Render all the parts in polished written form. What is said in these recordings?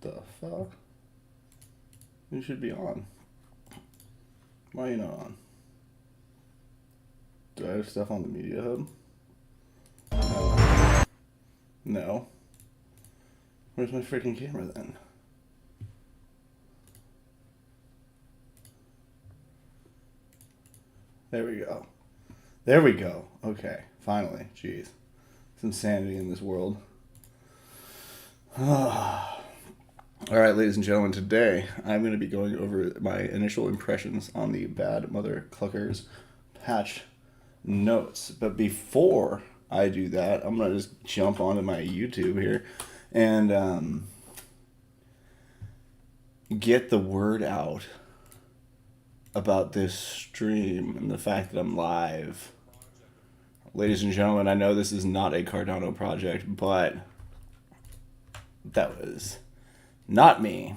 The fuck? You should be on. Why are you not on? Do I have stuff on the media hub? No. No. Where's my freaking camera then? There we go. There we go. Okay, finally. Jeez. Some sanity in this world. Alright, ladies and gentlemen, today I'm going to be going over my initial impressions on the Bad Mothercluckers patch notes. But before I do that, I'm going to just jump onto my YouTube here and get the word out about this stream and the fact that I'm live. Ladies and gentlemen, I know this is not a Cardano project, but that was not me.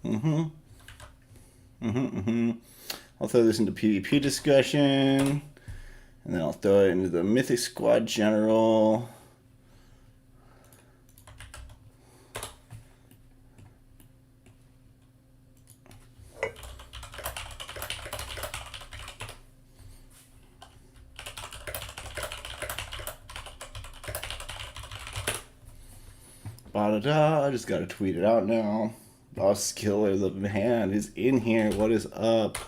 I'll throw this into PvP discussion, and then I'll throw it into the Mythic Squad General. I just gotta tweet it out now. Boss Killer the hand is in here. What is up?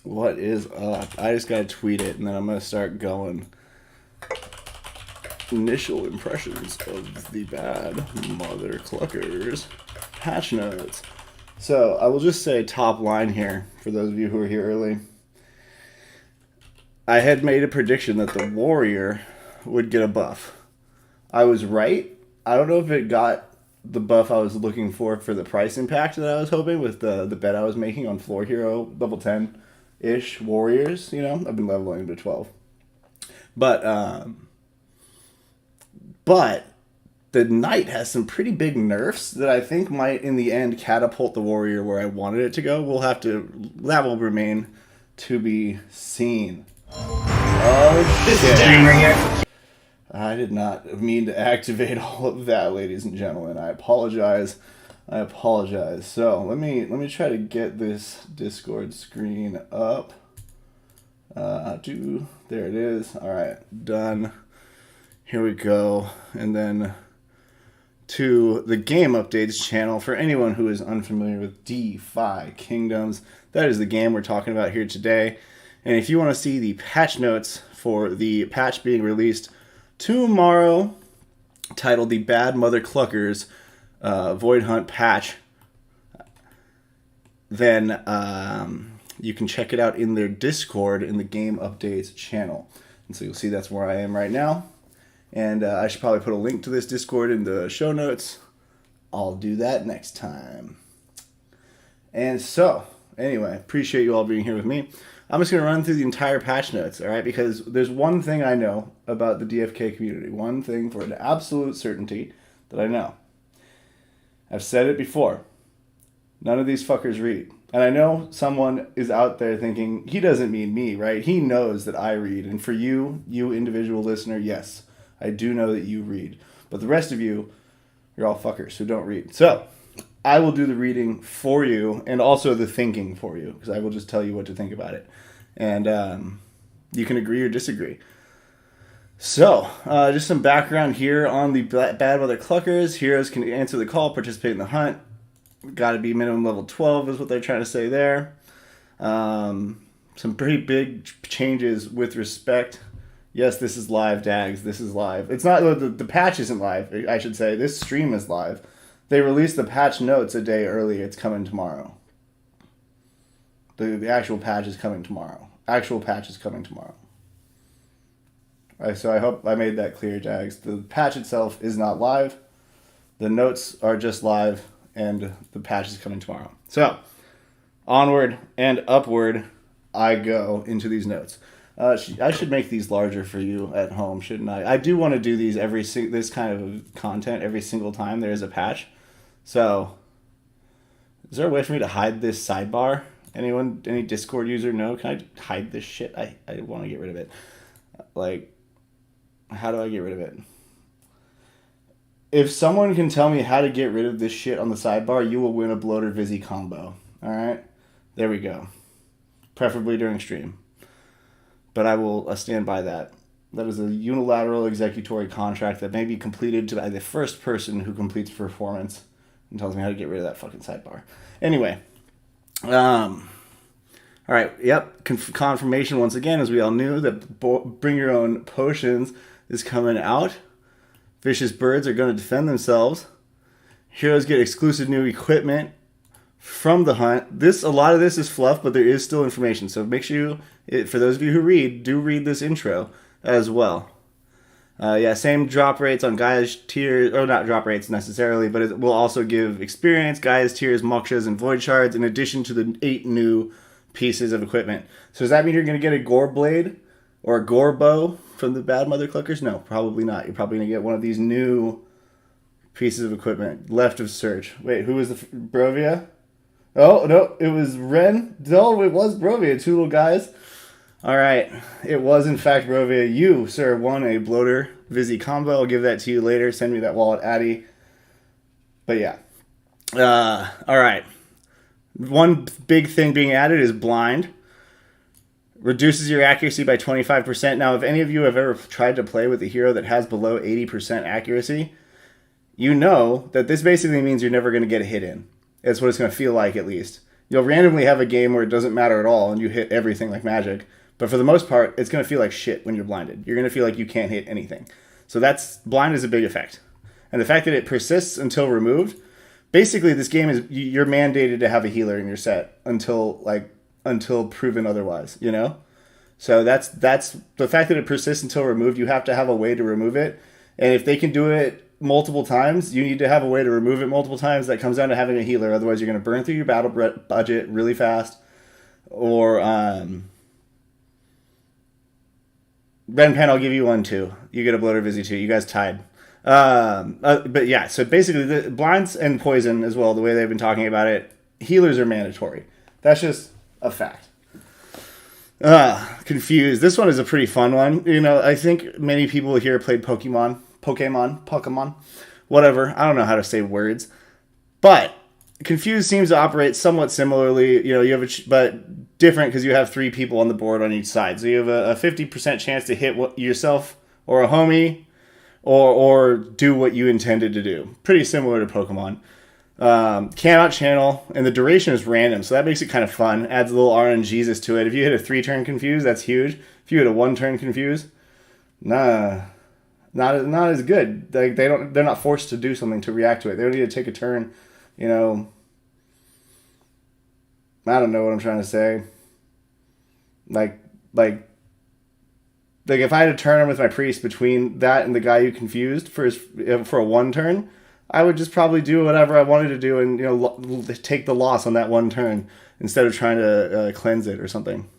What is up? I just gotta tweet it and then I'm gonna start going. Initial impressions of the Bad Mothercluckers patch notes. So I will just say top line here for those of you who are here early. I had made a prediction that the Warrior would get a buff. I was right. I don't know if it got the buff I was looking for the price impact that I was hoping with the bet I was making on Floor Hero level 10-ish Warriors. You know, I've been leveling to 12. But the Knight has some pretty big nerfs that I think might, in the end, catapult the Warrior where I wanted it to go. That will remain to be seen. Oh, shit. Disclaimer here. I did not mean to activate all of that, ladies and gentlemen. I apologize. So let me try to get this Discord screen up. There it is. All right, done. Here we go. And then to the game updates channel for anyone who is unfamiliar with DeFi Kingdoms. That is the game we're talking about here today. And if you want to see the patch notes for the patch being released tomorrow, titled the Bad Mothercluckers Void Hunt patch, then you can check it out in their Discord in the game updates channel. And so you'll see that's where I am right now. And I should probably put a link to this Discord in the show notes. I'll do that next time. And so, anyway, appreciate you all being here with me. I'm just going to run through the entire patch notes, all right? Because there's one thing I know about the DFK community. One thing for an absolute certainty that I know. I've said it before. None of these fuckers read. And I know someone is out there thinking, he doesn't mean me, right? He knows that I read. And for you individual listener, yes, I do know that you read. But the rest of you, you're all fuckers who don't read. So I will do the reading for you and also the thinking for you, because I will just tell you what to think about it. And you can agree or disagree. So, just some background here on the Bad Mothercluckers. Heroes can answer the call, participate in the hunt. Got to be minimum level 12 is what they're trying to say there. Some pretty big changes with respect. Yes, this is live, Dags. This is live. It's not, the patch isn't live, I should say. This stream is live. They released the patch notes a day early. It's coming tomorrow. The actual patch is coming tomorrow. Actual patch is coming tomorrow. Right, so I hope I made that clear, Jags. The patch itself is not live. The notes are just live, and the patch is coming tomorrow. So, onward and upward I go into these notes. I should make these larger for you at home, shouldn't I? I do want to do these this kind of content every single time there is a patch. So, is there a way for me to hide this sidebar? Anyone, any Discord user know? Can I hide this shit? I want to get rid of it. Like, how do I get rid of it? If someone can tell me how to get rid of this shit on the sidebar, you will win a bloater Vizzy combo. Alright? There we go. Preferably during stream. But I will stand by that. That is a unilateral executory contract that may be completed by the first person who completes performance and tells me how to get rid of that fucking sidebar. Anyway. All right. Yep. Confirmation once again, as we all knew, that Bring Your Own Potions is coming out. Vicious Birds are going to defend themselves. Heroes get exclusive new equipment from the hunt. A lot of this is fluff, but there is still information. So make sure for those of you who read, do read this intro as well. Same drop rates on Gaia's tiers, or not drop rates necessarily, but it will also give experience, Gaia's tiers, Mokshas, and Void Shards, in addition to the 8 new pieces of equipment. So does that mean you're going to get a Gore Blade or a Gore Bow from the Bad Mothercluckers? No, probably not. You're probably going to get one of these new pieces of equipment. Left of search. Wait, who was the Brovia? Oh, no, it was Ren. No, it was Brovia. 2 little guys. All right. It was, in fact, Brovia. You, sir, won a bloater Vizzy combo. I'll give that to you later. Send me that wallet, Addy. But yeah. All right. One big thing being added is blind. Reduces your accuracy by 25%. Now, if any of you have ever tried to play with a hero that has below 80% accuracy, you know that this basically means you're never going to get a hit in. It's what it's going to feel like, at least. You'll randomly have a game where it doesn't matter at all and you hit everything like magic. But for the most part, it's going to feel like shit when you're blinded. You're going to feel like you can't hit anything. So blind is a big effect. And the fact that it persists until removed, basically this game is, you're mandated to have a healer in your set until proven otherwise, you know? So that's the fact that it persists until removed, you have to have a way to remove it. And if they can do it multiple times, you need to have a way to remove it multiple times. That comes down to having a healer. Otherwise, you're going to burn through your battle budget really fast. Or Ren Pen, I'll give you one too. You get a bloater Vizzy too. You guys tied. But yeah, so basically the blinds and poison as well, the way they've been talking about it, healers are mandatory. That's just a fact. Confused. This one is a pretty fun one. You know, I think many people here played Pokemon, whatever. I don't know how to say words. But Confused seems to operate somewhat similarly. You know, you have but different because you have 3 people on the board on each side. So you have a 50% chance to hit yourself or a homie or do what you intended to do. Pretty similar to Pokemon. Cannot channel, and the duration is random, so that makes it kind of fun. Adds a little RNGesus to it. If you hit a 3-turn Confuse, that's huge. If you hit a 1-turn Confuse, not as good. Like they're not forced to do something to react to it. They don't need to take a turn. You know, I don't know what I'm trying to say. Like if I had to turn him with my priest between that and the guy you confused for a 1-turn, I would just probably do whatever I wanted to do and, you know, take the loss on that 1 turn instead of trying to cleanse it or something.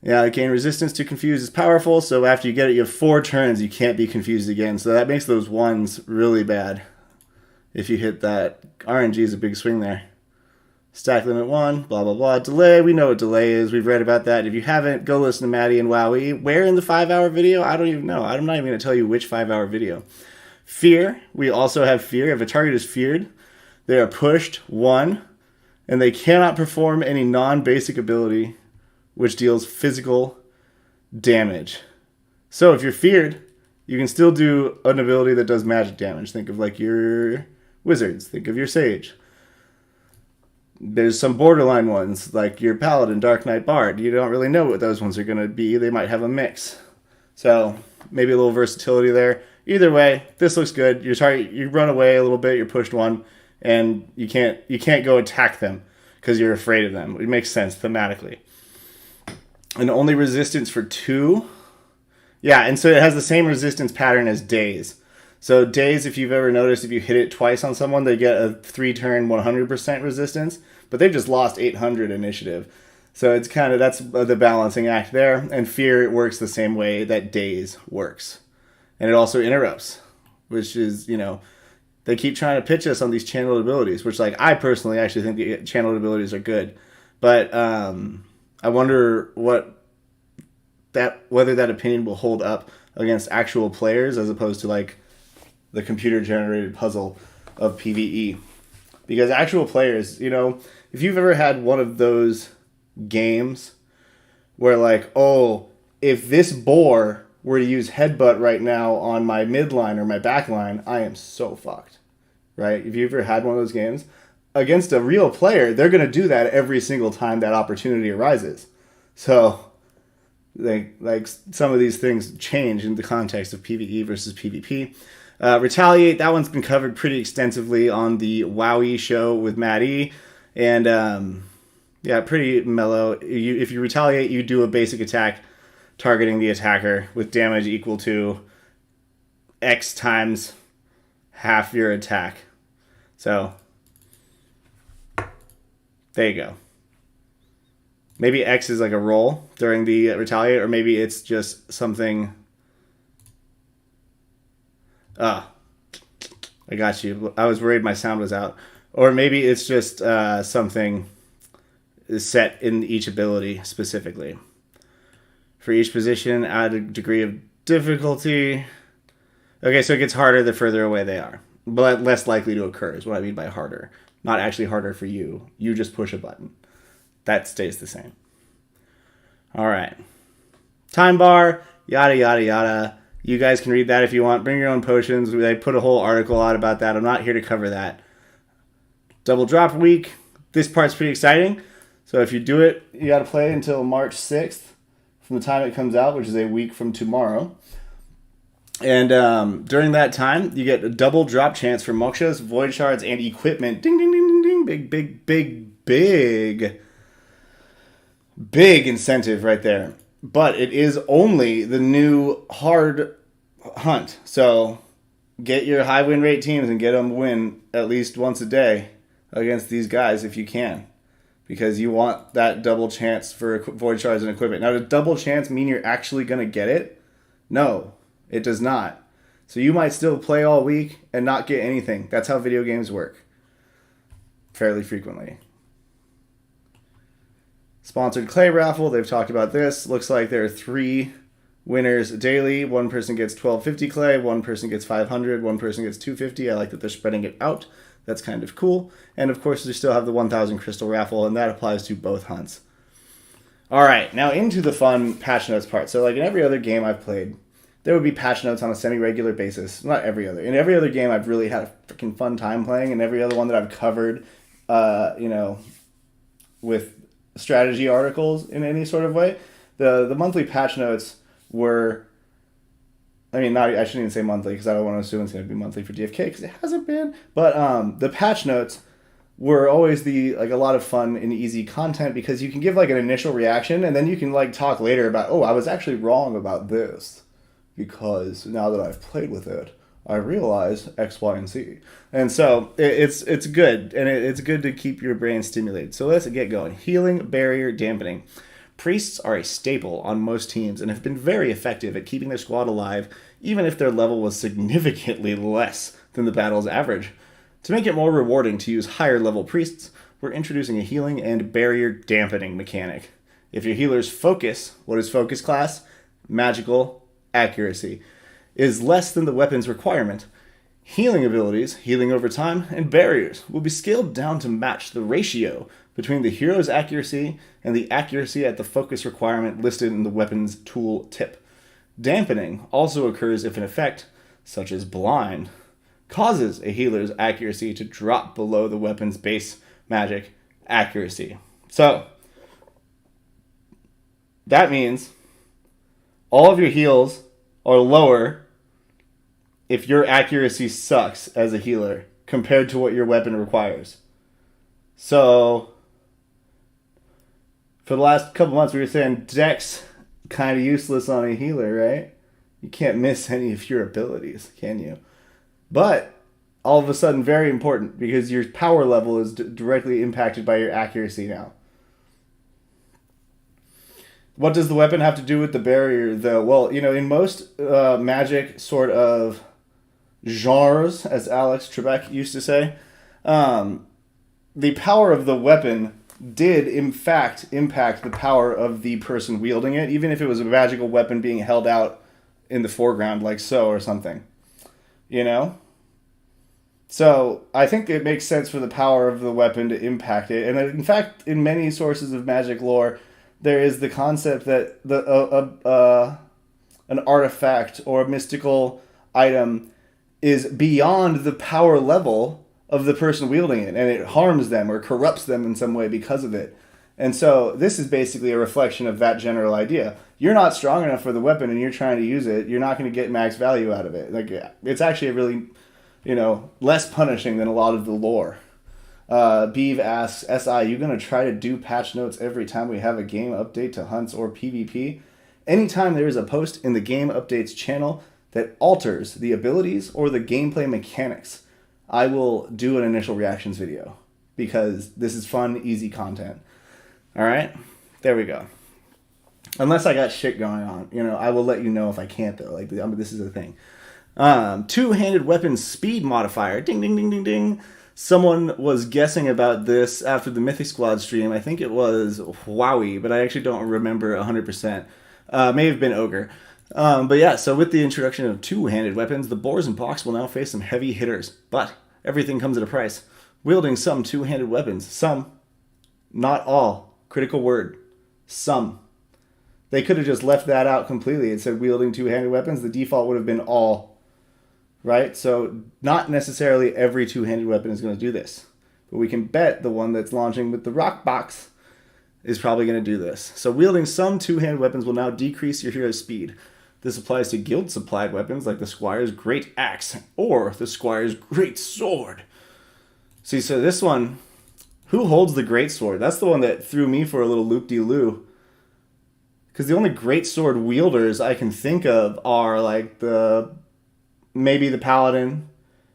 Yeah, gain resistance to confuse is powerful, so after you get it, you have 4 turns, you can't be confused again. So that makes those 1s really bad if you hit that. RNG is a big swing there. Stack limit 1, blah, blah, blah. Delay, we know what delay is. We've read about that. If you haven't, go listen to Maddie and Wowie. Where in the 5-hour video? I don't even know. I'm not even going to tell you which 5-hour video. Fear, we also have fear. If a target is feared, they are pushed 1, and they cannot perform any non-basic ability which deals physical damage. So if you're feared, you can still do an ability that does magic damage. Think of like your wizards. Think of your sage. There's some borderline ones, like your paladin, Dark Knight Bard. You don't really know what those ones are going to be. They might have a mix. So maybe a little versatility there. Either way, this looks good. You run away a little bit, you're pushed 1, and you can't go attack them because you're afraid of them. It makes sense thematically. And only resistance for 2. Yeah, and so it has the same resistance pattern as Daze. So Daze, if you've ever noticed, if you hit it twice on someone, they get a 3-turn 100% resistance, but they've just lost 800 initiative. So it's kind of, that's the balancing act there. And Fear works the same way that Daze works. And it also interrupts, which is, you know, they keep trying to pitch us on these channeled abilities, which, like, I personally actually think the channeled abilities are good. But I wonder whether that opinion will hold up against actual players as opposed to like the computer generated puzzle of PvE. Because actual players, if you've ever had one of those games where like, oh, if this boar were to use headbutt right now on my midline or my backline, I am so fucked. Right? If you've ever had one of those games, against a real player, they're going to do that every single time that opportunity arises. So, like some of these things change in the context of PvE versus PvP. Retaliate, that one's been covered pretty extensively on the WoWE show with Matt E. And, pretty mellow. If you retaliate, you do a basic attack targeting the attacker with damage equal to X times half your attack. So, there you go. Maybe X is like a roll during the retaliate, or maybe it's just something... I got you. I was worried my sound was out. Or maybe it's just something set in each ability specifically. For each position, add a degree of difficulty. Okay, so it gets harder the further away they are. But less likely to occur is what I mean by harder. Not actually harder for you. You just push a button. That stays the same. All right. Time bar, yada, yada, yada. You guys can read that if you want. Bring your own potions. They put a whole article out about that. I'm not here to cover that. Double drop week. This part's pretty exciting. So if you do it, you got to play until March 6th from the time it comes out, which is a week from tomorrow. And during that time, you get a double drop chance for mokshas, void shards, and equipment. Ding, ding, ding, ding, ding. Big, big, big, big, big incentive right there. But it is only the new hard hunt. So get your high win rate teams and get them win at least once a day against these guys if you can. Because you want that double chance for void shards and equipment. Now, does double chance mean you're actually going to get it? No, it does not. So you might still play all week and not get anything. That's how video games work. Fairly frequently. Sponsored clay raffle. They've talked about this. Looks like there are 3 winners daily. One person gets 1250 clay. One person gets 500. One person gets 250. I like that they're spreading it out. That's kind of cool. And of course, they still have the 1000 crystal raffle, and that applies to both hunts. All right, now into the fun patch notes part. So like in every other game I've played, there would be patch notes on a semi-regular basis. Not every other. In every other game, I've really had a freaking fun time playing, and every other one that I've covered, with strategy articles in any sort of way, the monthly patch notes were... I shouldn't even say monthly because I don't want to assume it's going to be monthly for DFK because it hasn't been. But the patch notes were always a lot of fun and easy content because you can give like an initial reaction and then you can like talk later about, oh, I was actually wrong about this because now that I've played with it, I realize X, Y, and Z. And so it's good, and it's good to keep your brain stimulated. So let's get going. Healing, barrier, dampening. Priests are a staple on most teams and have been very effective at keeping their squad alive, even if their level was significantly less than the battle's average. To make it more rewarding to use higher level priests, we're introducing a healing and barrier dampening mechanic. If your healer's focus, what is focus class? Magical accuracy, is less than the weapon's requirement, healing abilities, healing over time, and barriers will be scaled down to match the ratio between the hero's accuracy and the accuracy at the focus requirement listed in the weapon's tool tip. Dampening also occurs if an effect, such as blind, causes a healer's accuracy to drop below the weapon's base magic accuracy. So, that means all of your heals are lower if your accuracy sucks as a healer compared to what your weapon requires. So, for the last couple months we were saying Dex kind of useless on a healer, right? You can't miss any of your abilities, can you? But all of a sudden very important because your power level is directly impacted by your accuracy now. What does the weapon have to do with the barrier, though? Well, in most magic sort of genres, as Alex Trebek used to say, the power of the weapon did in fact impact the power of the person wielding it, even if it was a magical weapon being held out in the foreground like so or something. You know? So I think it makes sense for the power of the weapon to impact it. And in fact, in many sources of magic lore, there is the concept that an artifact or a mystical item is beyond the power level of the person wielding it, and it harms them or corrupts them in some way because of it. And so this is basically a reflection of that general idea. You're not strong enough for the weapon and you're trying to use it, you're not going to get max value out of it. Like, it's actually a really, less punishing than a lot of the lore. Beeve asks, SI, you going to try to do patch notes every time we have a game update to hunts or PvP? Anytime there is a post in the game updates channel that alters the abilities or the gameplay mechanics, I will do an initial reactions video because this is fun, easy content. All right? There we go. Unless I got shit going on. I will let you know if I can't, though. Like, this is a thing. Two-handed weapon speed modifier. Ding, ding, ding, ding, ding. Someone was guessing about this after the Mythic Squad stream. I think it was Wowie, but I actually don't remember 100%. May have been Ogre. But yeah, so with the introduction of two-handed weapons, the Boars and Box will now face some heavy hitters. But everything comes at a price. Wielding some two-handed weapons. Some. Not all. Critical word. Some. They could have just left that out completely and said wielding two-handed weapons. The default would have been all. Right? So not necessarily every two-handed weapon is going to do this. But we can bet the one that's launching with the Rock Box is probably going to do this. So wielding some two-handed weapons will now decrease your hero's speed. This applies to guild-supplied weapons like the Squire's Great Axe or the Squire's Great Sword. See, so this one, who holds the Great Sword? That's the one that threw me for a little loop-de-loo. Because the only Great Sword wielders I can think of are like maybe the Paladin,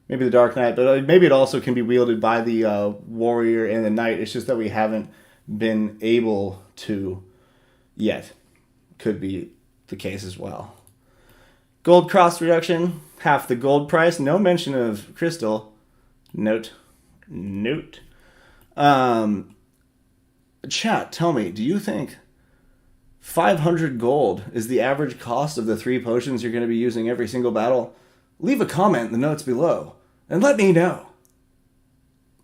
maybe the Dark Knight, but maybe it also can be wielded by the Warrior and the Knight. It's just that we haven't been able to yet. Could be the case as well. Gold cost reduction, half the gold price. No mention of crystal. Note. Chat, tell me, do you think 500 gold is the average cost of the 3 potions you're going to be using every single battle? Leave a comment in the notes below and let me know.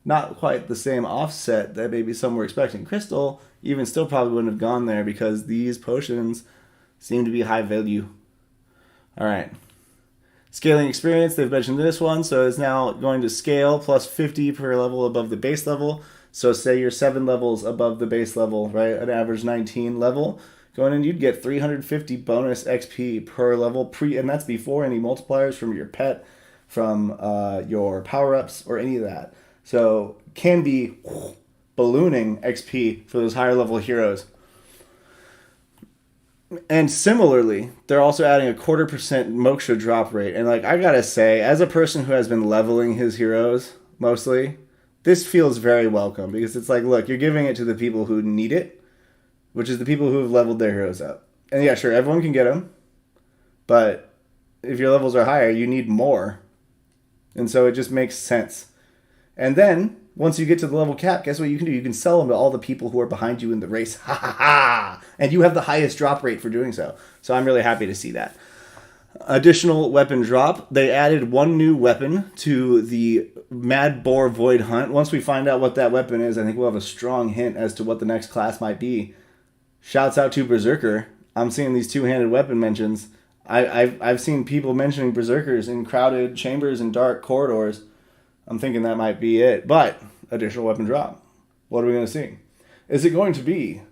Not quite the same offset that maybe some were expecting. Crystal even still probably wouldn't have gone there because these potions seem to be high value. All right. Scaling experience, they've mentioned this one, so it's now going to scale plus 50 per level above the base level. So say you're 7 levels above the base level, right? An average 19 level. Going in, you'd get 350 bonus XP per level, and that's before any multipliers from your pet, from your power-ups, or any of that. So can be ballooning XP for those higher level heroes. And similarly, they're also adding a 0.25% moksha drop rate. And like, I gotta say, as a person who has been leveling his heroes mostly, this feels very welcome because it's like, look, you're giving it to the people who need it, which is the people who have leveled their heroes up. And yeah, sure, everyone can get them, but if your levels are higher, you need more. And so it just makes sense. And then, once you get to the level cap, guess what you can do? You can sell them to all the people who are behind you in the race. Ha ha ha! And you have the highest drop rate for doing so. So I'm really happy to see that. Additional weapon drop. They added one new weapon to the Mad Boar Void Hunt. Once we find out what that weapon is, I think we'll have a strong hint as to what the next class might be. Shouts out to Berserker. I'm seeing these two-handed weapon mentions. I've seen people mentioning Berserkers in crowded chambers and dark corridors. I'm thinking that might be it. But, additional weapon drop. What are we going to see? Is it going to be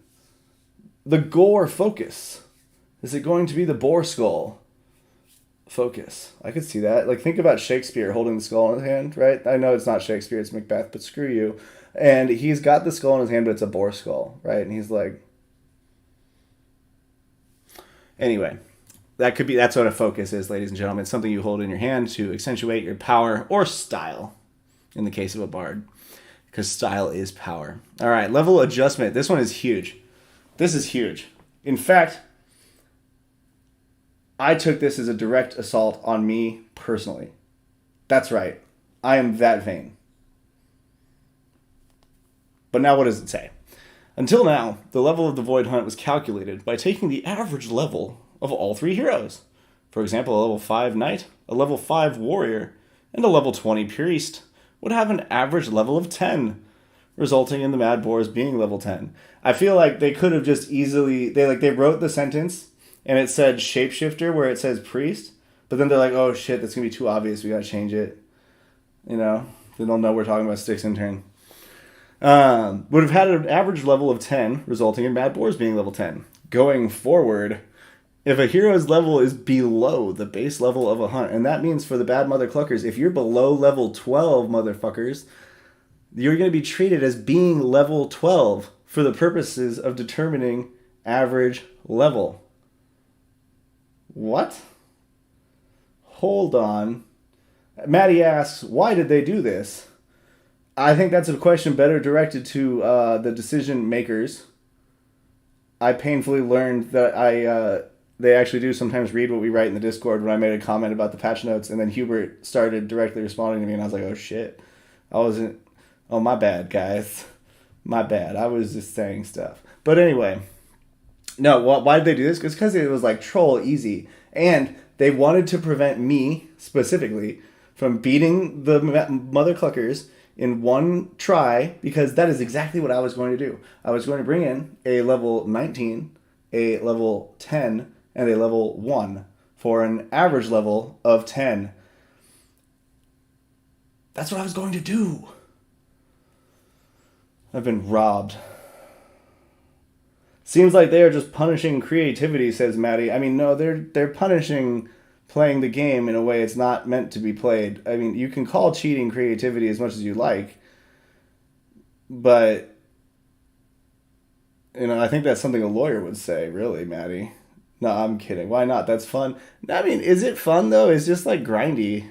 the Gore Focus? Is it going to be the Boar Skull Focus? I could see that. Like, think about Shakespeare holding the skull in his hand, right? I know it's not Shakespeare, it's Macbeth, but screw you. And he's got the skull in his hand, but it's a boar skull, right? And he's like... Anyway, that's what a focus is, ladies and gentlemen. It's something you hold in your hand to accentuate your power or style. In the case of a bard, because style is power. All right, level adjustment. This one is huge. This is huge. In fact, I took this as a direct assault on me personally. That's right. I am that vain. But now what does it say? Until now, the level of the Void Hunt was calculated by taking the average level of all 3 heroes. For example, a level 5 Knight, a level 5 Warrior, and a level 20 Priest would have an average level of 10, resulting in the Mad Boars being level 10. I feel like they could have just easily... They wrote the sentence, and it said Shapeshifter where it says Priest, but then they're like, oh shit, that's going to be too obvious, we got to change it. You know? They don't know we're talking about Styx Intern. Would have had an average level of 10, resulting in Mad Boars being level 10. Going forward, if a hero's level is below the base level of a hunt, and that means for the Bad Mothercluckers, if you're below level 12, motherfuckers, you're going to be treated as being level 12 for the purposes of determining average level. What? Hold on. Maddie asks, why did they do this? I think that's a question better directed to the decision makers. I painfully learned that they actually do sometimes read what we write in the Discord when I made a comment about the patch notes, and then Hubert started directly responding to me, and I was like, oh shit. Oh, my bad, guys. My bad. I was just saying stuff. But anyway, no, why did they do this? It's because it was like troll easy. And they wanted to prevent me, specifically, from beating the Mothercluckers in one try, because that is exactly what I was going to do. I was going to bring in a level 19, a level 10, and a level 1 for an average level of 10. That's what I was going to do. I've been robbed. Seems like they are just punishing creativity, says Maddie. I mean, no, they're punishing playing the game in a way it's not meant to be played. I mean, you can call cheating creativity as much as you like, but, you know, I think that's something a lawyer would say, really, Maddie. No, I'm kidding. Why not? That's fun. I mean, is it fun, though? It's just, like, grindy.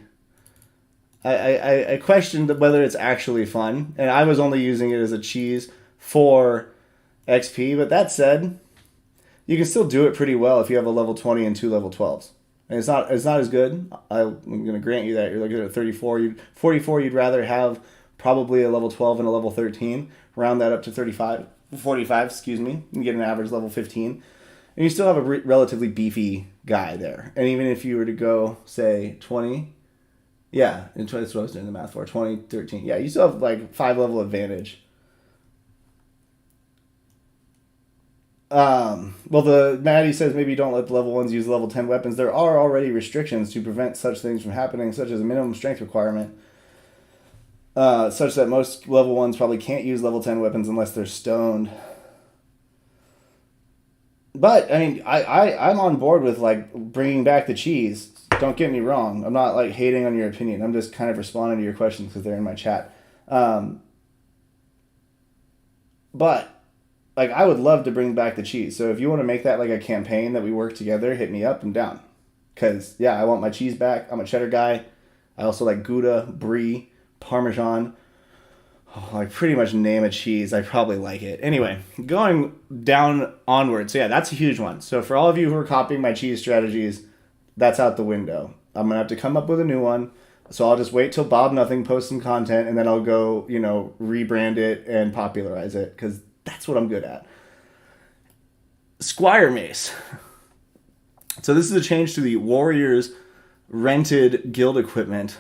I questioned whether it's actually fun, and I was only using it as a cheese for XP, but that said, you can still do it pretty well if you have a level 20 and 2 level 12s. And it's not as good. I'm going to grant you that. You're looking at 34. 44, you'd rather have probably a level 12 and a level 13. Round that up to 45, excuse me. You get an average level 15. And you still have a relatively beefy guy there. And even if you were to go, say, 20... Yeah, that's what I was doing the math for. 20, 13. Yeah, you still have like 5 level advantage. Well, the Maddie says maybe don't let the level 1s use level 10 weapons. There are already restrictions to prevent such things from happening, such as a minimum strength requirement, such that most level 1s probably can't use level 10 weapons unless they're stoned. But, I mean, I'm on board with, like, bringing back the cheese. Don't get me wrong. I'm not, like, hating on your opinion. I'm just kind of responding to your questions because they're in my chat. But, like, I would love to bring back the cheese. So if you want to make that, like, a campaign that we work together, hit me up. I'm down. Because, yeah, I want my cheese back. I'm a cheddar guy. I also like Gouda, Brie, Parmesan. Oh, like, pretty much name a cheese. I probably like it. Anyway, going down onward. So, yeah, that's a huge one. So for all of you who are copying my cheese strategies, that's out the window. I'm going to have to come up with a new one. So I'll just wait till Bob Nothing posts some content, and then I'll go, you know, rebrand it and popularize it, because that's what I'm good at. Squire Mace. So this is a change to the Warriors rented guild equipment.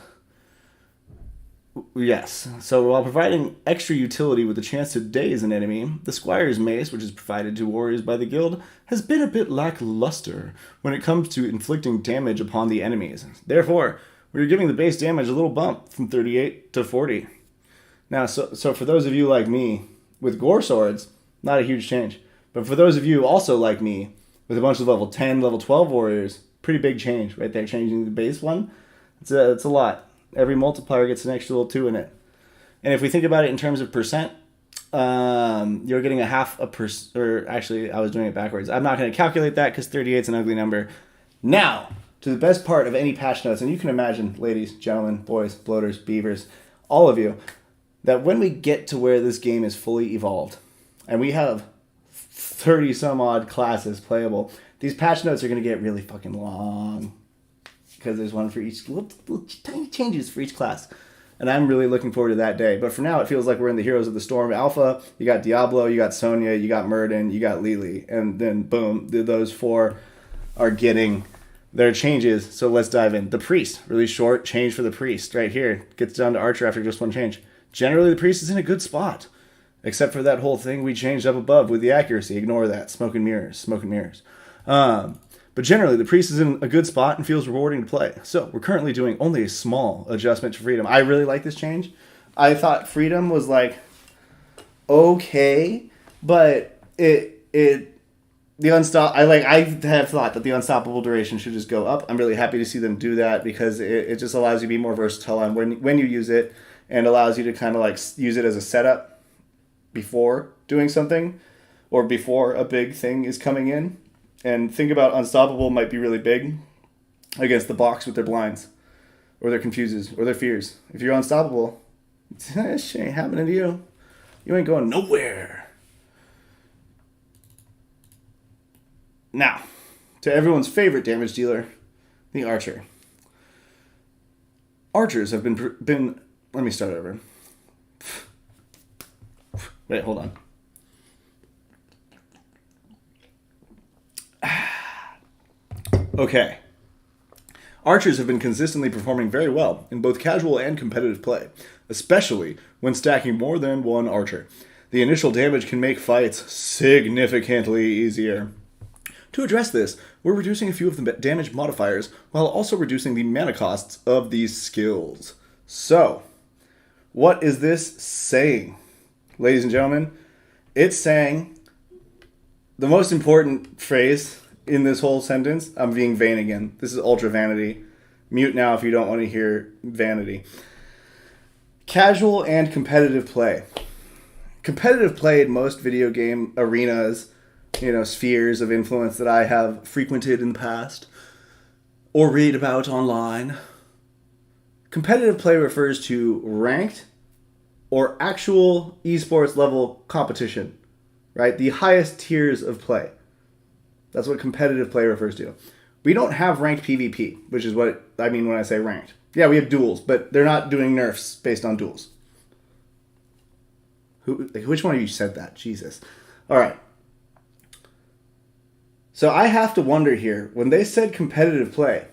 Yes. So while providing extra utility with the chance to daze an enemy, the Squire's Mace, which is provided to warriors by the guild, has been a bit lackluster when it comes to inflicting damage upon the enemies. Therefore, we are giving the base damage a little bump from 38 to 40. Now, so for those of you like me with gore swords, not a huge change. But for those of you also like me with a bunch of level 10, level 12 warriors, pretty big change right there, changing the base one. It's a lot. Every multiplier gets an extra little 2 in it. And if we think about it in terms of percent, you're getting a half a percent, or actually I was doing it backwards. I'm not going to calculate that because 38 is an ugly number. Now, to the best part of any patch notes, and you can imagine, ladies, gentlemen, boys, bloaters, beavers, all of you, that when we get to where this game is fully evolved, and we have 30 some odd classes playable, these patch notes are going to get really fucking long. Because there's one for each, little tiny changes for each class. and I'm really looking forward to that day. But for now, it feels like we're in the Heroes of the Storm Alpha. You got Diablo, you got Sonya, you got Murden, you got Lily, and then boom, those 4 are getting their changes. So let's dive in. The Priest, really short change for the Priest right here. Gets down to Archer after just 1 change. Generally, the Priest is in a good spot, except for that whole thing we changed up above with the accuracy. Ignore that. Smoke and mirrors. But generally, the Priest is in a good spot and feels rewarding to play. So we're currently doing only a small adjustment to Freedom. I really like this change. I thought Freedom was like okay, but I have thought that the unstoppable duration should just go up. I'm really happy to see them do that because it just allows you to be more versatile on when you use it, and allows you to kind of like use it as a setup before doing something or before a big thing is coming in. And think about unstoppable might be really big against the box with their blinds or their confuses or their fears. If you're unstoppable, this shit ain't happening to you. You ain't going nowhere. Now, to everyone's favorite damage dealer, the Archer. Archers have been let me start over. Wait, hold on. Okay. Archers have been consistently performing very well in both casual and competitive play, especially when stacking more than 1 Archer. The initial damage can make fights significantly easier. To address this, we're reducing a few of the damage modifiers while also reducing the mana costs of these skills. So, what is this saying? Ladies and gentlemen, it's saying the most important phrase in this whole sentence. I'm being vain again. This is ultra vanity. Mute now if you don't want to hear vanity. Casual and competitive play. Competitive play in most video game arenas, spheres of influence that I have frequented in the past or read about online. Competitive play refers to ranked or actual esports level competition, right? The highest tiers of play. That's what competitive play refers to. We don't have ranked PvP, which is what I mean when I say ranked. Yeah, we have duels, but they're not doing nerfs based on duels. Which one of you said that? Jesus. All right. So I have to wonder here, when they said competitive play,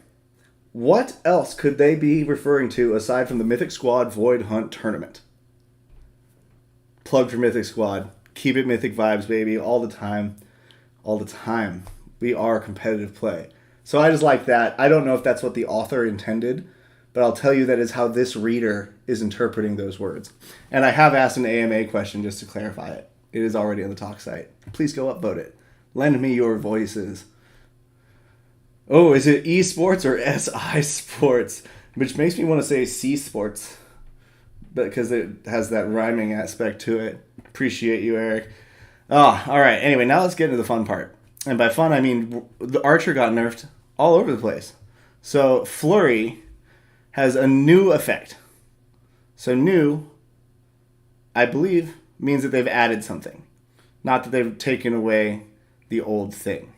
what else could they be referring to aside from the Mythic Squad Void Hunt tournament? Plug for Mythic Squad. Keep it Mythic vibes, baby, all the time. All the time. We are competitive play. So I just like that. I don't know if that's what the author intended, but I'll tell you that is how this reader is interpreting those words. And I have asked an AMA question just to clarify it. It is already on the talk site. Please go upvote it. Lend me your voices. Oh, is it esports or SI sports? Which makes me want to say C sports, because it has that rhyming aspect to it. Appreciate you, Eric. Oh, all right. Anyway, now let's get into the fun part. And by fun, I mean the Archer got nerfed all over the place. So Flurry has a new effect. So new, I believe, means that they've added something. Not that they've taken away the old thing.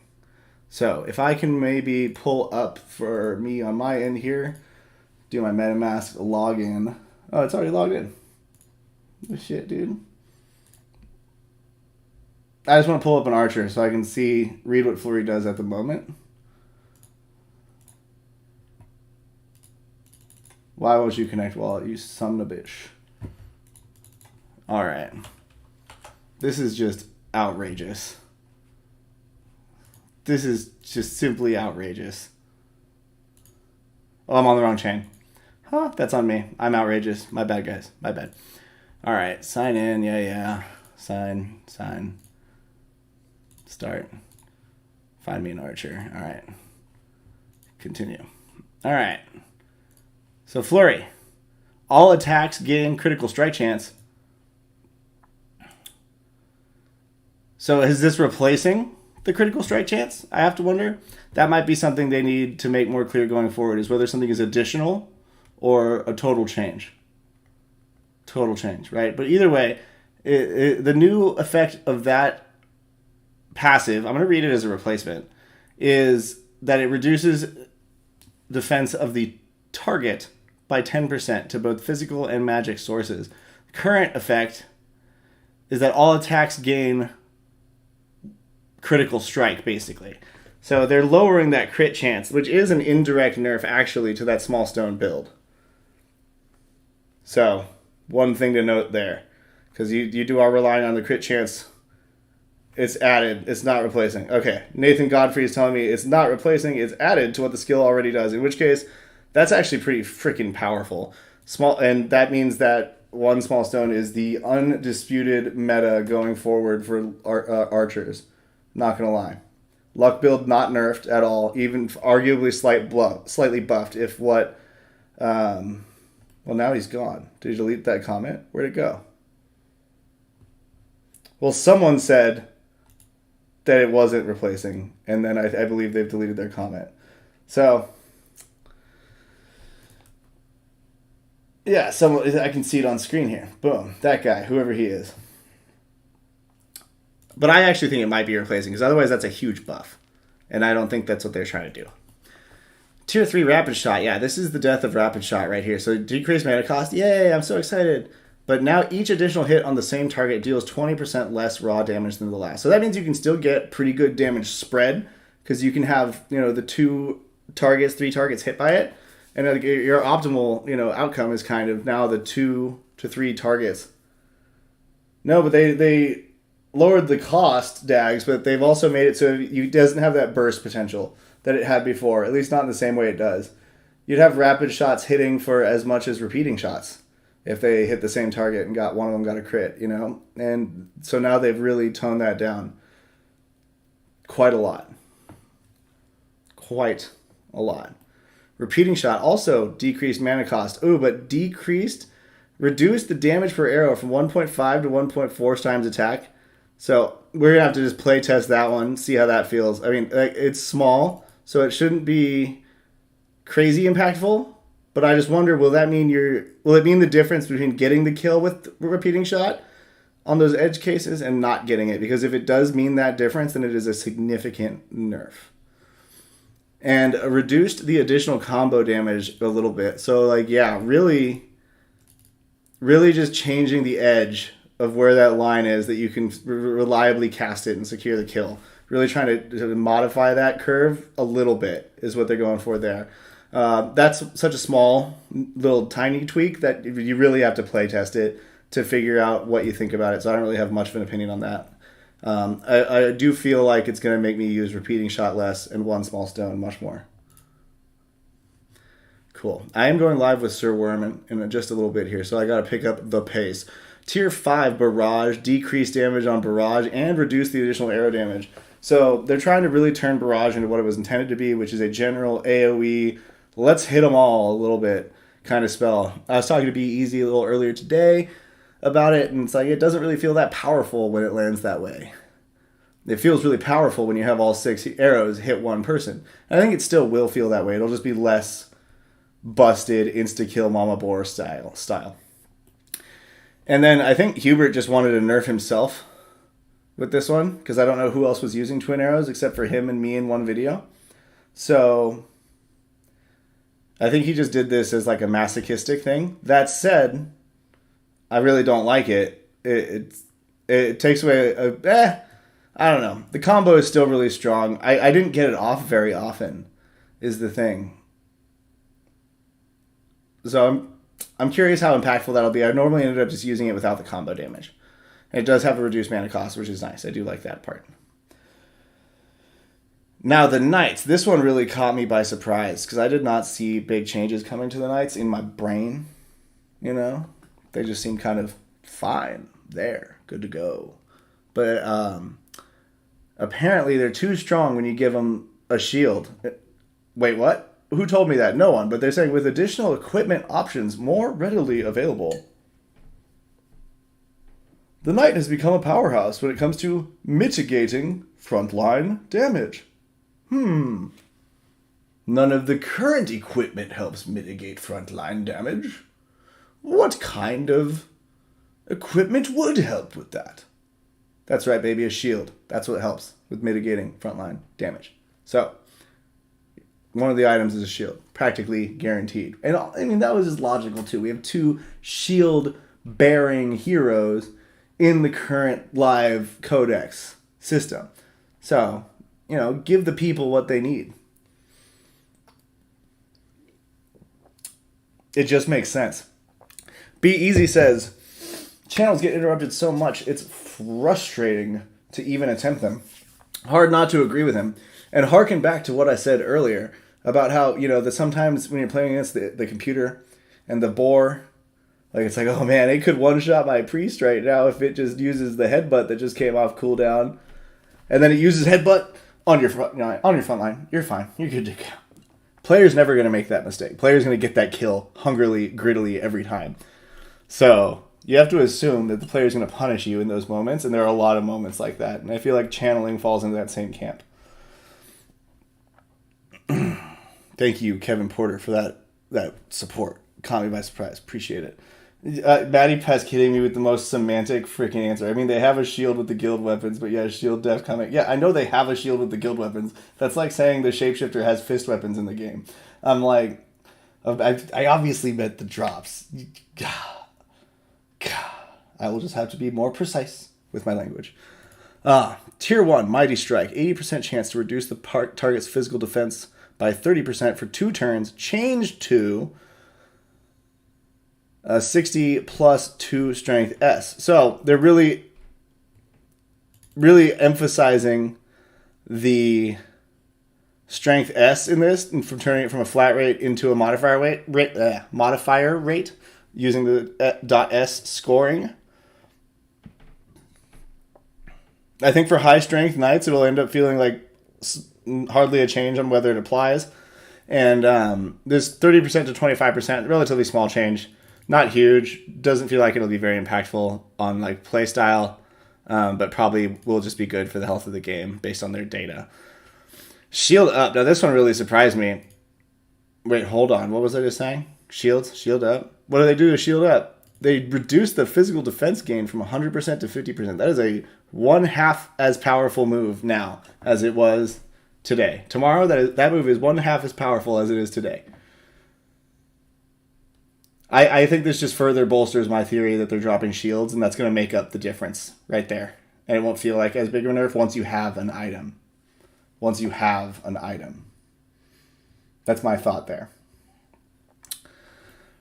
So if I can maybe pull up for me on my end here, do my MetaMask login. Oh, it's already logged in. Oh, shit, dude. I just want to pull up an Archer so I can read what Flurry does at the moment. Why won't you connect wallet, you son of a bitch? Alright. This is just outrageous. This is just simply outrageous. Oh, I'm on the wrong chain. Huh, that's on me. I'm outrageous. My bad, guys. My bad. Alright, sign in. Yeah. Sign. Start. Find me an Archer. Alright. Continue. Alright. So Flurry. All attacks gain critical strike chance. So is this replacing the critical strike chance? I have to wonder. That might be something they need to make more clear going forward, is whether something is additional or a total change. Total change, right? But either way, the new effect of that passive, I'm going to read it as a replacement, is that it reduces defense of the target by 10% to both physical and magic sources. Current effect is that all attacks gain critical strike, basically. So they're lowering that crit chance, which is an indirect nerf, actually, to that small stone build. So, one thing to note there. Because you are relying on the crit chance. It's added. It's not replacing. Okay, Nathan Godfrey is telling me it's not replacing. It's added to what the skill already does. In which case, that's actually pretty freaking powerful. And that means that one small stone is the undisputed meta going forward for archers. Not gonna lie. Luck build not nerfed at all. Even arguably slightly buffed. If what... well, now he's gone. Did you delete that comment? Where'd it go? Well, someone said that it wasn't replacing, and then I believe they've deleted their comment. So, yeah, I can see it on screen here. Boom, that guy, whoever he is. But I actually think it might be replacing, because otherwise that's a huge buff, and I don't think that's what they're trying to do. Tier 3 Rapid Shot, yeah, this is the death of Rapid Shot right here. So decreased mana cost, yay, I'm so excited. But now each additional hit on the same target deals 20% less raw damage than the last. So that means you can still get pretty good damage spread, because you can have, the 3 targets hit by it. And your optimal, outcome is kind of now the 2 to 3 targets. No, but they lowered the cost, Dags, but they've also made it so it doesn't have that burst potential that it had before, at least not in the same way it does. You'd have rapid shots hitting for as much as repeating shots if they hit the same target and one of them got a crit, And so now they've really toned that down quite a lot. Quite a lot. Repeating shot also decreased mana cost. Ooh, but reduced the damage per arrow from 1.5 to 1.4 times attack. So we're going to have to just play test that one, see how that feels. I mean, it's small, so it shouldn't be crazy impactful. But I just wonder, will it mean the difference between getting the kill with repeating shot on those edge cases and not getting it? Because if it does mean that difference, then it is a significant nerf. And reduced the additional combo damage a little bit. So, really, really just changing the edge of where that line is that you can reliably cast it and secure the kill. Really trying to modify that curve a little bit is what they're going for there. That's such a small, little, tiny tweak that you really have to play test it to figure out what you think about it. So I don't really have much of an opinion on that. I do feel like it's going to make me use repeating shot less and one small stone much more. Cool. I am going live with Sir Worm in just a little bit here, so I got to pick up the pace. Tier 5 Barrage, decreased damage on Barrage, and reduce the additional arrow damage. So they're trying to really turn Barrage into what it was intended to be, which is a general AoE, let's hit them all a little bit kind of spell. I was talking to Be Easy a little earlier today about it, and it's it doesn't really feel that powerful when it lands that way. It feels really powerful when you have all 6 arrows hit one person. And I think it still will feel that way. It'll just be less busted, insta-kill Mama Boar style. And then I think Hubert just wanted to nerf himself with this one, because I don't know who else was using twin arrows except for him and me in one video. So I think he just did this as a masochistic thing. That said, I really don't like it. It takes away I don't know. The combo is still really strong. I didn't get it off very often, is the thing. So I'm curious how impactful that'll be. I normally ended up just using it without the combo damage. And it does have a reduced mana cost, which is nice. I do like that part. Now, the Knights. This one really caught me by surprise, because I did not see big changes coming to the Knights in my brain. They just seem kind of fine there. Good to go. But apparently they're too strong when you give them a shield. Wait, what? Who told me that? No one. But they're saying with additional equipment options more readily available, the Knight has become a powerhouse when it comes to mitigating frontline damage. None of the current equipment helps mitigate frontline damage. What kind of equipment would help with that? That's right, baby, a shield. That's what helps with mitigating frontline damage. So, One of the items is a shield, practically guaranteed. And I mean, that was just logical too. We have 2 shield-bearing heroes in the current live codex system. So, give the people what they need. It just makes sense. Be Easy says, channels get interrupted so much, it's frustrating to even attempt them. Hard not to agree with him. And harken back to what I said earlier about how, that sometimes when you're playing against the computer and the boar, like it's like, oh man, it could one-shot my priest right now if it just uses the headbutt that just came off cooldown. And then it uses headbutt on your front line. You're fine. You're good to go. Player's never going to make that mistake. Player's going to get that kill hungrily, grittily every time. So you have to assume that the player's going to punish you in those moments, and there are a lot of moments like that. And I feel like channeling falls into that same camp. Thank you, Kevin Porter, for that support. Caught me by surprise. Appreciate it. Maddie Pest kidding me with the most semantic freaking answer. I mean, they have a shield with the guild weapons, but yeah, shield def coming. Yeah, I know they have a shield with the guild weapons. That's like saying the shapeshifter has fist weapons in the game. I'm like, I obviously meant the drops. I will just have to be more precise with my language. Tier 1, Mighty Strike. 80% chance to reduce the target's physical defense by 30% for 2 turns. Change to 60 plus 2 strength S. So they're really, really emphasizing the strength S in this, and from turning it from a flat rate into a modifier rate using the .S scoring. I think for high strength knights, it'll end up feeling like hardly a change on whether it applies. And this 30% to 25%, relatively small change. Not huge. Doesn't feel like it'll be very impactful on like play style, but probably will just be good for the health of the game based on their data. Shield up. Now this one really surprised me. Wait, hold on. What was I just saying? Shield up. What do they do to shield up? They reduce the physical defense gain from 100% to 50%. That is a 1/2 as powerful move now as it was today. Tomorrow, that move is 1/2 as powerful as it is today. I think this just further bolsters my theory that they're dropping shields, and that's going to make up the difference right there. And it won't feel like as big of a nerf once you have an item. That's my thought there.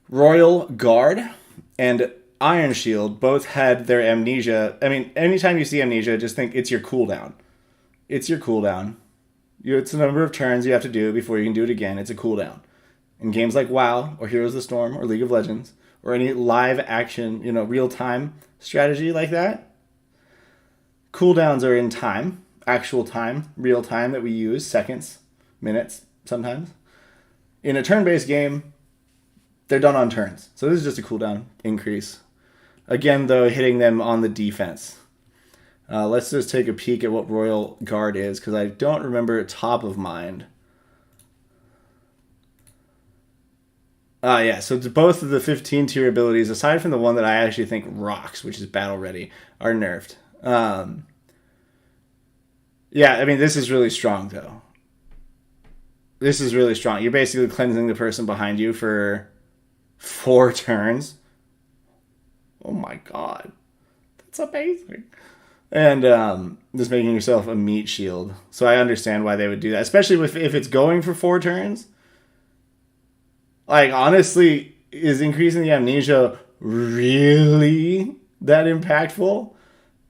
Royal Guard and Iron Shield both had their amnesia. I mean, anytime you see amnesia, just think it's your cooldown. It's your cooldown. It's the number of turns you have to do before you can do it again. It's a cooldown. In games like WoW or Heroes of the Storm or League of Legends or any live action, real-time strategy like that, cooldowns are in time, actual time, real time that we use, seconds, minutes sometimes. In a turn-based game, they're done on turns. So this is just a cooldown increase. Again, though, hitting them on the defense. Let's just take a peek at what Royal Guard is, because I don't remember it top of mind. Yeah, so both of the 15 tier abilities, aside from the one that I actually think rocks, which is Battle Ready, are nerfed. Yeah, I mean, this is really strong, though. This is really strong. You're basically cleansing the person behind you for 4 turns. Oh my god. That's amazing. And just making yourself a meat shield. So I understand why they would do that, especially if it's going for 4 turns. Like, honestly, is increasing the amnesia really that impactful?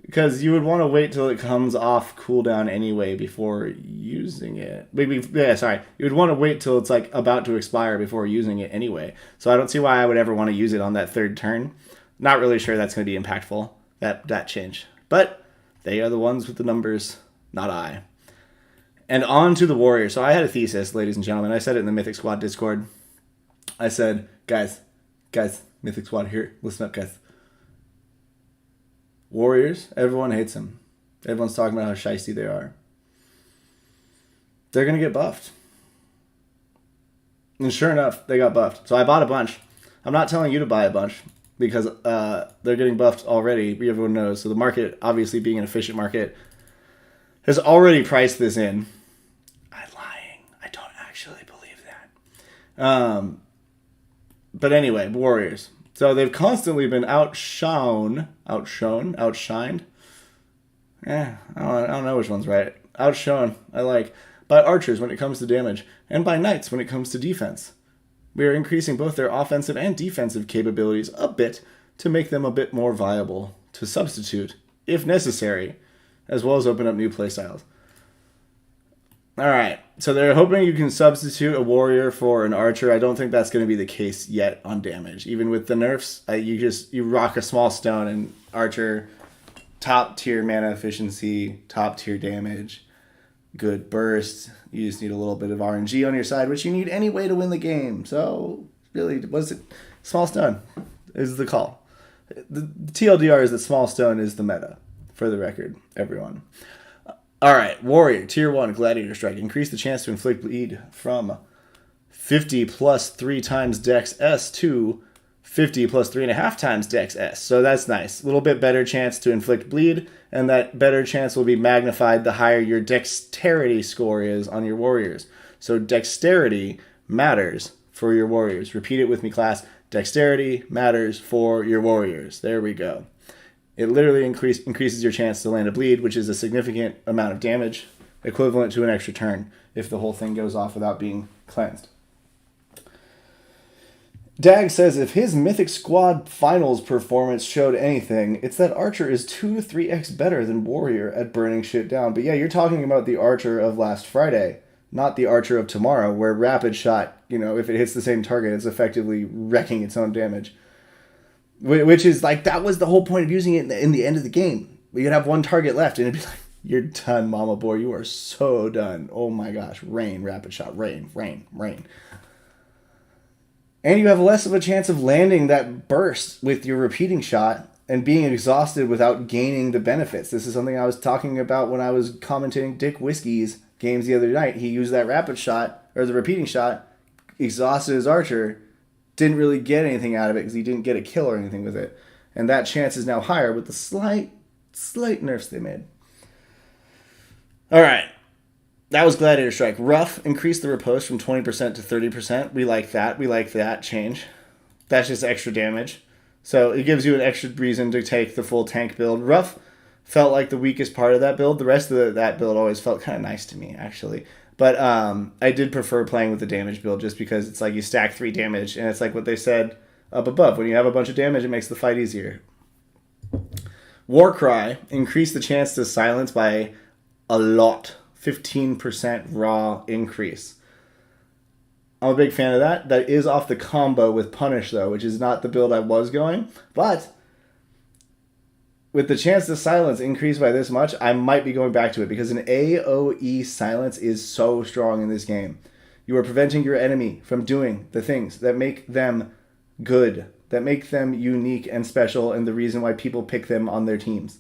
Because you would want to wait till it comes off cooldown anyway before using it. You would want to wait till it's like about to expire before using it anyway. So I don't see why I would ever want to use it on that 3rd turn. Not really sure that's going to be impactful, that change. But they are the ones with the numbers, not I. And on to the warrior. So I had a thesis, ladies and gentlemen. I said it in the Mythic Squad Discord. I said, guys, Mythic Squad here. Listen up, guys. Warriors, everyone hates them. Everyone's talking about how shiesty they are. They're going to get buffed. And sure enough, they got buffed. So I bought a bunch. I'm not telling you to buy a bunch because they're getting buffed already. Everyone knows. So the market, obviously being an efficient market, has already priced this in. I'm lying. I don't actually believe But anyway, warriors. So they've constantly been outshined. I don't know which one's right. Outshone, I like, by archers when it comes to damage, and by knights when it comes to defense. We are increasing both their offensive and defensive capabilities a bit to make them a bit more viable to substitute, if necessary, as well as open up new playstyles. Alright, so they're hoping you can substitute a warrior for an archer. I don't think that's going to be the case yet on damage. Even with the nerfs, you rock a small stone and archer, top tier mana efficiency, top tier damage, good burst. You just need a little bit of RNG on your side, which you need anyway to win the game. So, really, what's it? Small stone is the call. The TLDR is that small stone is the meta, for the record, everyone. Alright, Warrior, Tier 1, Gladiator Strike. Increase the chance to inflict bleed from 50 plus 3 times Dex S to 50 plus 3.5 times Dex S. So that's nice. A little bit better chance to inflict bleed, and that better chance will be magnified the higher your dexterity score is on your warriors. So dexterity matters for your warriors. Repeat it with me, class. Dexterity matters for your warriors. There we go. It literally increases your chance to land a bleed, which is a significant amount of damage, equivalent to an extra turn if the whole thing goes off without being cleansed. Dag says if his Mythic Squad Finals performance showed anything, it's that Archer is 2 to 3x better than Warrior at burning shit down. But yeah, you're talking about the Archer of last Friday, not the Archer of tomorrow, where Rapid Shot, if it hits the same target, it's effectively wrecking its own damage. Which is like, that was the whole point of using it in the end of the game. You'd have one target left and it'd be like, you're done, mama boy. You are so done. Oh my gosh. Rain, Rapid Shot, rain. And you have less of a chance of landing that burst with your repeating shot and being exhausted without gaining the benefits. This is something I was talking about when I was commentating Dick Whiskey's games the other night. He used that Rapid Shot, or the repeating shot, exhausted his Archer, didn't really get anything out of it because he didn't get a kill or anything with it. And that chance is now higher with the slight nerfs they made. Alright. That was Gladiator Strike. Rough increased the riposte from 20% to 30%. We like that. We like that change. That's just extra damage. So it gives you an extra reason to take the full tank build. Rough felt like the weakest part of that build. The rest of that build always felt kind of nice to me, actually. But I did prefer playing with the damage build just because it's like you stack 3 damage, and it's like what they said up above. When you have a bunch of damage, it makes the fight easier. Warcry increased the chance to silence by a lot. 15% raw increase. I'm a big fan of that. That is off the combo with Punish, though, which is not the build I was going. But with the chance to silence increased by this much, I might be going back to it because an AoE silence is so strong in this game. You are preventing your enemy from doing the things that make them good, that make them unique and special, and the reason why people pick them on their teams.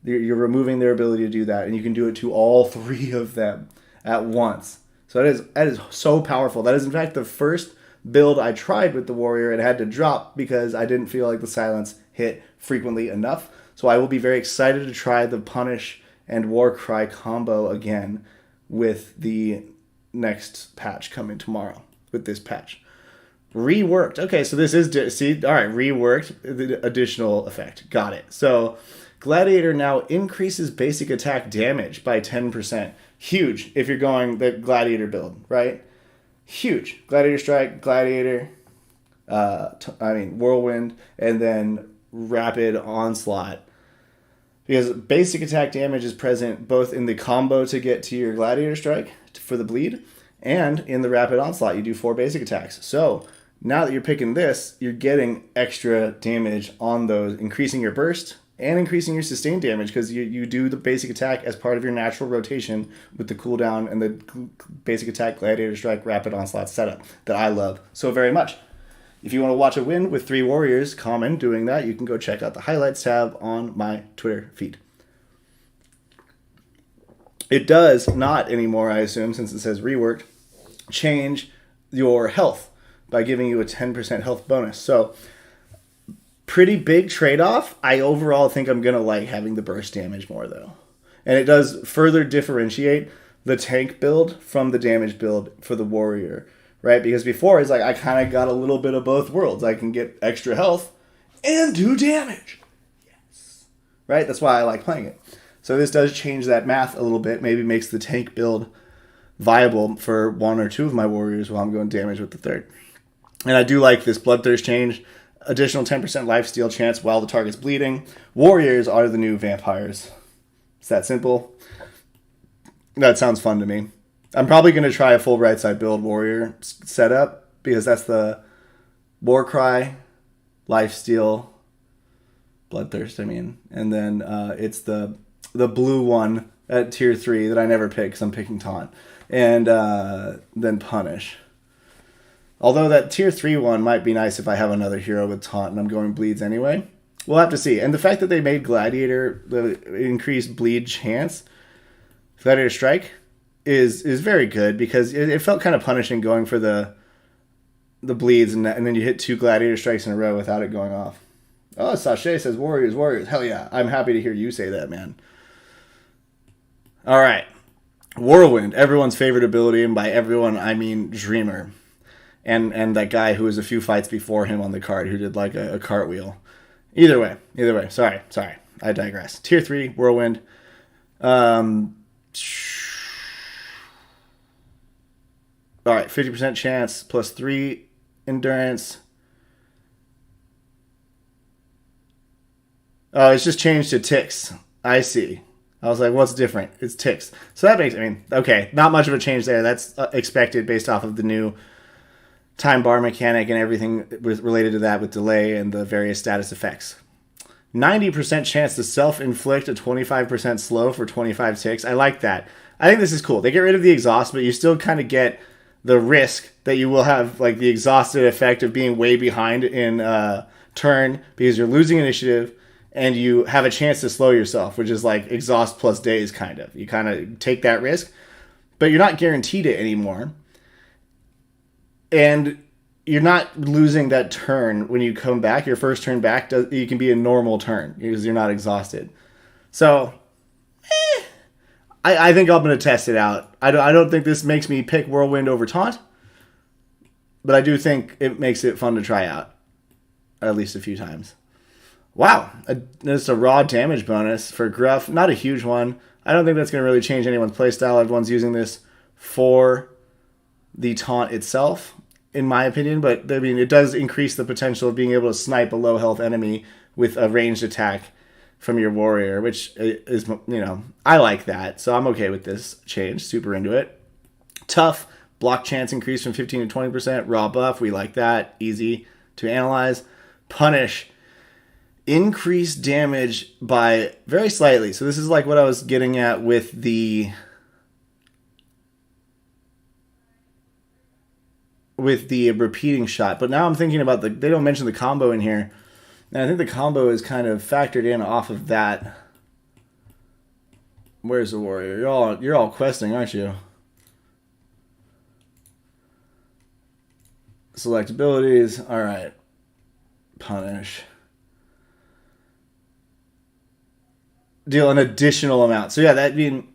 You're removing their ability to do that, and you can do it to all 3 of them at once. So that is so powerful. That is, in fact, the first build I tried with the Warrior and had to drop because I didn't feel like the silence hit frequently enough. So I will be very excited to try the Punish and Warcry combo again with the next patch coming tomorrow, with this patch. Reworked. Okay, so this is, reworked, the additional effect. Got it. So Gladiator now increases basic attack damage by 10%. Huge if you're going the Gladiator build, right? Huge. Gladiator Strike, Gladiator, Whirlwind, and then Rapid Onslaught. Because basic attack damage is present both in the combo to get to your Gladiator Strike for the bleed, and in the Rapid Onslaught you do 4 basic attacks. So now that you're picking this, you're getting extra damage on those, increasing your burst and increasing your sustained damage because you do the basic attack as part of your natural rotation with the cooldown and the basic attack Gladiator Strike Rapid Onslaught setup that I love so very much. If you want to watch a win with 3 warriors common doing that, you can go check out the highlights tab on my Twitter feed. It does not anymore, I assume, since it says reworked, change your health by giving you a 10% health bonus. So pretty big trade-off. I overall think I'm going to like having the burst damage more, though. And it does further differentiate the tank build from the damage build for the warrior, right? Because before it's like I kind of got a little bit of both worlds. I can get extra health and do damage. Yes. Right? That's why I like playing it. So this does change that math a little bit. Maybe makes the tank build viable for one or two of my warriors while I'm going damage with the third. And I do like this Bloodthirst change. Additional 10% lifesteal chance while the target's bleeding. Warriors are the new vampires. It's that simple. That sounds fun to me. I'm probably going to try a full right side build warrior setup because that's the Warcry, lifesteal, Bloodthirst, I mean. And then it's the blue one at tier 3 that I never pick because I'm picking Taunt. And then Punish. Although that tier 3 one might be nice if I have another hero with Taunt and I'm going bleeds anyway. We'll have to see. And the fact that they made Gladiator the increased bleed chance, Gladiator Strike, is very good because it felt kind of punishing going for the bleeds and then you hit 2 Gladiator Strikes in a row without it going off. Oh, Sachet says Warriors, Warriors. Hell yeah. I'm happy to hear you say that, man. All right. Whirlwind, everyone's favorite ability, and by everyone, I mean Dreamer. And that guy who was a few fights before him on the card who did like a cartwheel. Either way. Sorry. I digress. Tier 3, Whirlwind. All right, 50% chance plus 3 endurance. Oh, it's just changed to ticks. I see. I was like, what's different? It's ticks. So that makes, okay, not much of a change there. That's expected based off of the new time bar mechanic and everything related to that with delay and the various status effects. 90% chance to self-inflict a 25% slow for 25 ticks. I like that. I think this is cool. They get rid of the exhaust, but you still kind of get the risk that you will have like the exhausted effect of being way behind in turn because you're losing initiative and you have a chance to slow yourself, which is like exhaust plus days kind of. You kind of take that risk, but you're not guaranteed it anymore. And you're not losing that turn when you come back. Your first turn back, you can be a normal turn because you're not exhausted. So, I think I'm going to test it out. I don't think this makes me pick Whirlwind over Taunt, but I do think it makes it fun to try out at least a few times. Wow, it's a raw damage bonus for Gruff. Not a huge one. I don't think that's going to really change anyone's playstyle. Everyone's using this for the Taunt itself, in my opinion, but I mean, it does increase the potential of being able to snipe a low health enemy with a ranged attack from your warrior, which is, I like that. So I'm okay with this change. Super into it. Tough. Block chance increase from 15 to 20%. Raw buff. We like that. Easy to analyze. Punish. Increase damage by very slightly. So this is like what I was getting at with the repeating shot. But now I'm thinking about they don't mention the combo in here. And I think the combo is kind of factored in off of that. Where's the warrior? You're all questing, aren't you? Select abilities. All right. Punish. Deal an additional amount. So yeah, that mean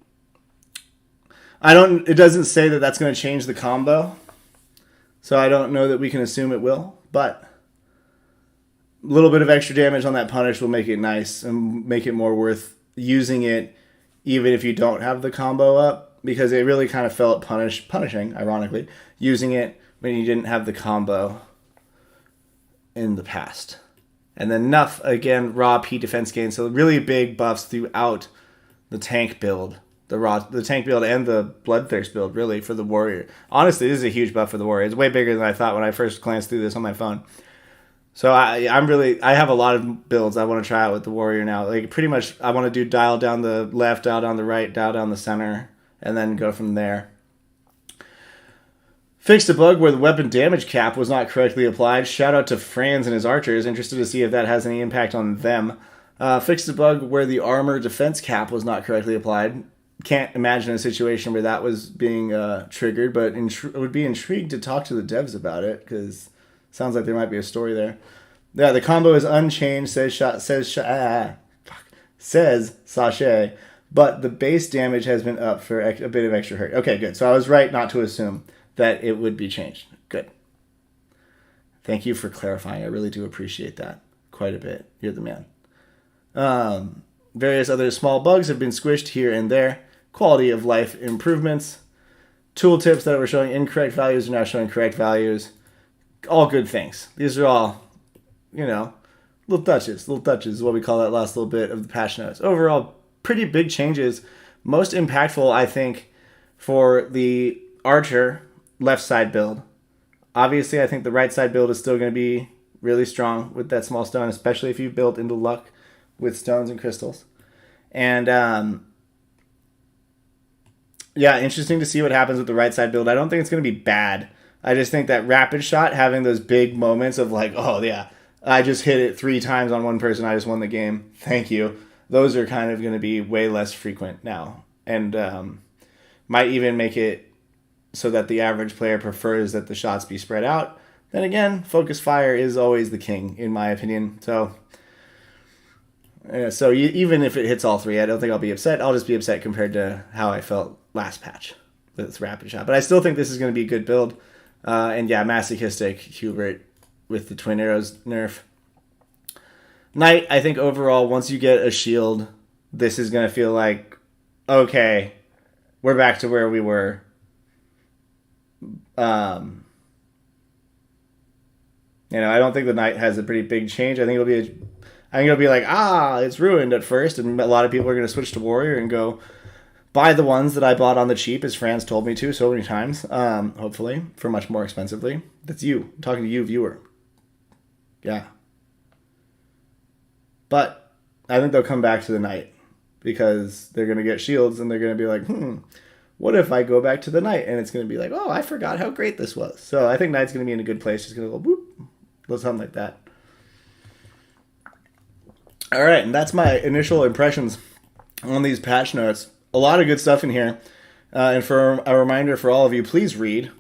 it doesn't say that that's going to change the combo. So I don't know that we can assume it will, but a little bit of extra damage on that punish will make it nice and make it more worth using it even if you don't have the combo up, because it really kind of felt punishing, ironically, using it when you didn't have the combo in the past. And then Nuff, again, raw P defense gain, so really big buffs throughout the tank build. The tank build and the Bloodthirst build, really, for the warrior. Honestly, this is a huge buff for the warrior. It's way bigger than I thought when I first glanced through this on my phone. So I have a lot of builds I want to try out with the warrior now. Like pretty much, I want to do dial down the left, dial down the right, dial down the center, and then go from there. Fixed a bug where the weapon damage cap was not correctly applied. Shout out to Franz and his archers. Interested to see if that has any impact on them. Fixed a bug where the armor defense cap was not correctly applied. Can't imagine a situation where that was being triggered, but would be intrigued to talk to the devs about it, because it sounds like there might be a story there. Yeah, the combo is unchanged, says Sachet, but the base damage has been up for a bit of extra hurt. Okay, good. So I was right not to assume that it would be changed. Good. Thank you for clarifying. I really do appreciate that quite a bit. You're the man. Various other small bugs have been squished here and there. Quality of life improvements. Tooltips that were showing incorrect values are now showing correct values. All good things. These are all, little touches. Little touches is what we call that last little bit of the patch notes. Overall, pretty big changes. Most impactful, I think, for the Archer left side build. Obviously, I think the right side build is still going to be really strong with that small stone, especially if you build into luck with stones and crystals. And interesting to see what happens with the right side build. I don't think it's going to be bad. I just think that rapid shot, having those big moments of like, oh yeah, I just hit it 3 times on one person, I just won the game, thank you. Those are kind of going to be way less frequent now. And might even make it so that the average player prefers that the shots be spread out. Then again, focus fire is always the king, in my opinion. So even if it hits all 3, I don't think I'll be upset. I'll just be upset compared to how I felt last patch with its rapid shot. But I still think this is going to be a good build. Masochistic Hubert with the twin arrows nerf. Knight, I think overall, once you get a shield, this is going to feel like, okay, we're back to where we were. I don't think the Knight has a pretty big change. I think it'll be like, it's ruined at first, and a lot of people are going to switch to Warrior and go buy the ones that I bought on the cheap, as Franz told me to so many times, hopefully, for much more expensively. That's you. I'm talking to you, viewer. Yeah. But I think they'll come back to the Knight because they're going to get shields and they're going to be like, what if I go back to the Knight? And it's going to be like, oh, I forgot how great this was. So I think Knight's going to be in a good place. Just going to go boop, little something like that. All right, and that's my initial impressions on these patch notes. A lot of good stuff in here. And for a reminder for all of you, please read.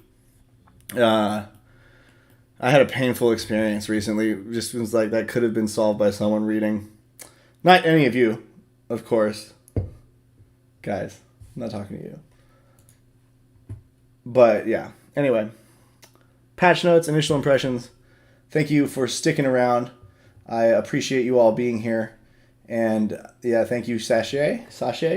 I had a painful experience recently. Just was like that could have been solved by someone reading. Not any of you, of course. Guys, I'm not talking to you. But yeah, anyway. Patch notes, initial impressions. Thank you for sticking around. I appreciate you all being here. And yeah, thank you, Sashay,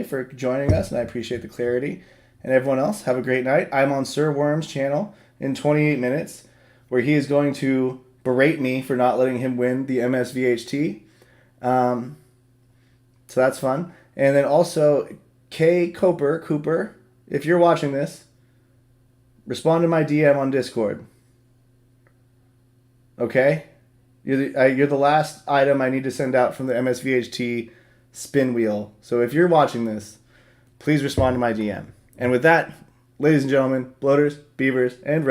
for joining us. And I appreciate the clarity. And everyone else, have a great night. I'm on Sir Worm's channel in 28 minutes, where he is going to berate me for not letting him win the MSVHT. So that's fun. And then also, Cooper, if you're watching this, respond to my DM on Discord. Okay? You're the last item I need to send out from the MSVHT spin wheel. So if you're watching this, please respond to my DM. And with that, ladies and gentlemen, bloaters, beavers, and